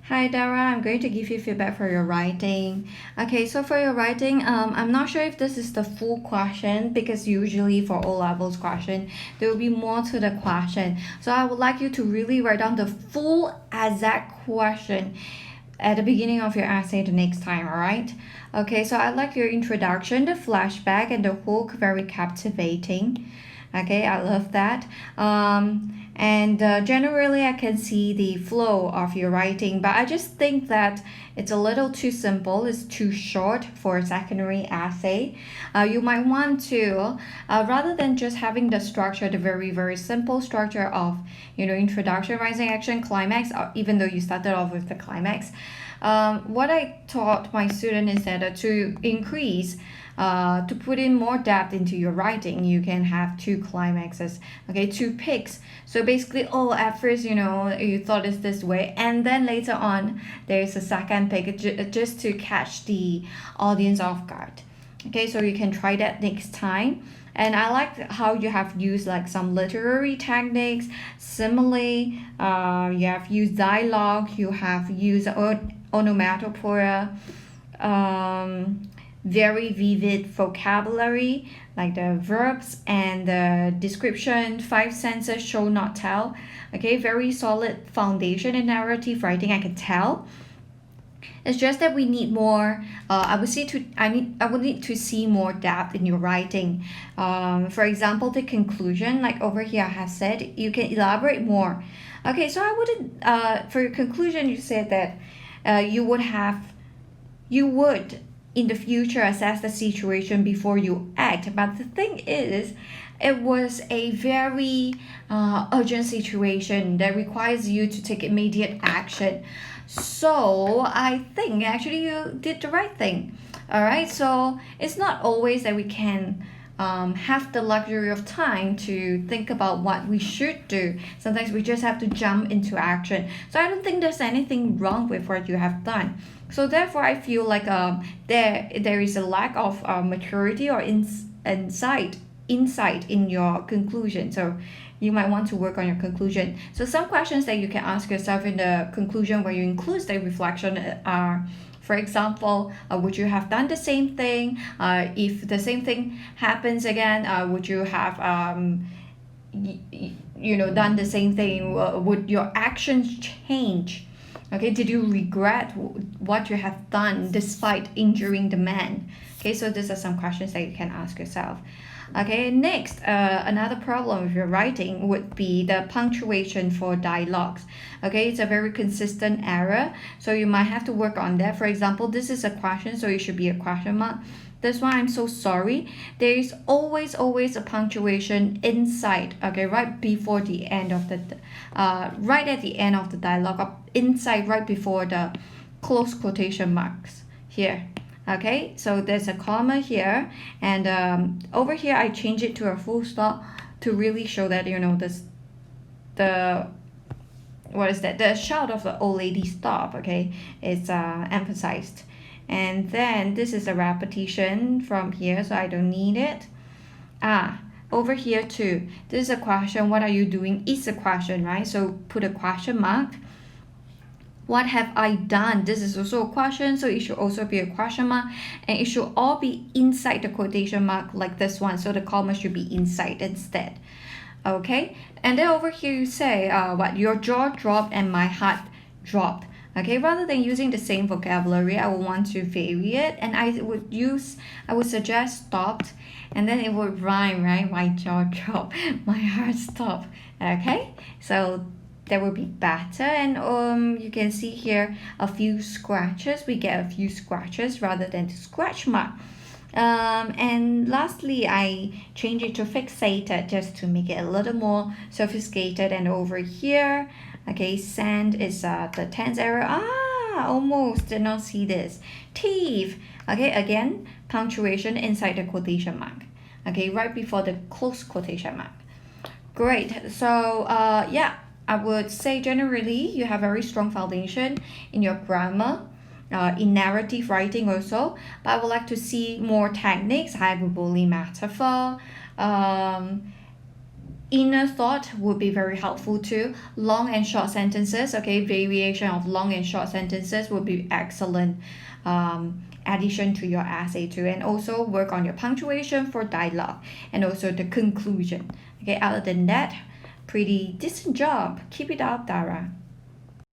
Hi Dara, I'm going to give you feedback for your writing. Okay, so for your writing, I'm not sure if this is the full question because usually for O levels question, there will be more to the question. So I would like you to really write down the full exact question at the beginning of your essay the next time, alright? Okay, so I like your introduction, the flashback, and the hook, very captivating. Okay, I love that. And generally, I can see the flow of your writing, but I just think that it's a little too simple. It's too short for a secondary essay. You might want to, rather than just having the structure, the very simple structure of, introduction, rising action, climax, or even though you started off with the climax. What I taught my student is that to increase to put in more depth into your writing, you can have two climaxes, okay, two picks. So basically, oh, at first, you thought it's this way, and then later on, there's a second pick just to catch the audience off guard. Okay, so you can try that next time. And I like how you have used like some literary techniques, simile, you have used dialogue, you have used onomatopoeia, very vivid vocabulary like the verbs and the description, five senses, show not tell. Okay, very solid foundation in narrative writing, I can tell. It's just that we need more. I would need to see more depth in your writing. For example, the conclusion, like over here, I have said you can elaborate more. Okay, so I wouldn't. For your conclusion, you said that you would in the future assess the situation before you act. But the thing is, it was a very urgent situation that requires you to take immediate action. So I think actually you did the right thing. All right. So it's not always that we can have the luxury of time to think about what we should do. Sometimes we just have to jump into action. So I don't think there's anything wrong with what you have done. So therefore, I feel like there is a lack of maturity or insight in your conclusion. So you might want to work on your conclusion. So some questions that you can ask yourself in the conclusion where you include the reflection are, for example, would you have done the same thing? If the same thing happens again, would you have done the same thing? Would your actions change? Okay, did you regret what you have done despite injuring the man? Okay, so these are some questions that you can ask yourself. Okay, next, another problem with your writing would be the punctuation for dialogues. Okay, it's a very consistent error, so you might have to work on that. For example, this is a question, so it should be a question mark. This one, I'm so sorry. There is always a punctuation inside, okay, right before the end of right at the end of the dialogue, or inside right before the close quotation marks here. Okay, so there's a comma here, and over here I change it to a full stop to really show that this the what is that, the shout of the old lady stop, okay, it's emphasized. And then this is a repetition from here, so I don't need it. Over here too, this is a question, what are you doing, is a question, right? So put a question mark. What have I done? This is also a question, so it should also be a question mark, and it should all be inside the quotation mark like this one, so the comma should be inside instead. Okay, and then over here you say what, your jaw dropped and my heart dropped. Okay, rather than using the same vocabulary, I would want to vary it, and I would suggest stopped, and then it would rhyme, right? My jaw dropped, my heart stopped. Okay, so that will be better. And you can see here a few scratches, we get a few scratches rather than the scratch mark. And lastly, I change it to fixated just to make it a little more sophisticated. And over here, okay, sand is the tense error. Almost did not see this. Thief. Okay, again, punctuation inside the quotation mark. Okay, right before the close quotation mark. Great. So yeah, I would say generally you have very strong foundation in your grammar, in narrative writing also, but I would like to see more techniques, hyperbole, metaphor, inner thought would be very helpful too. Long and short sentences, okay, variation of long and short sentences would be excellent addition to your essay too. And also work on your punctuation for dialogue and also the conclusion. Okay, other than that, pretty decent job. Keep it up, Dara.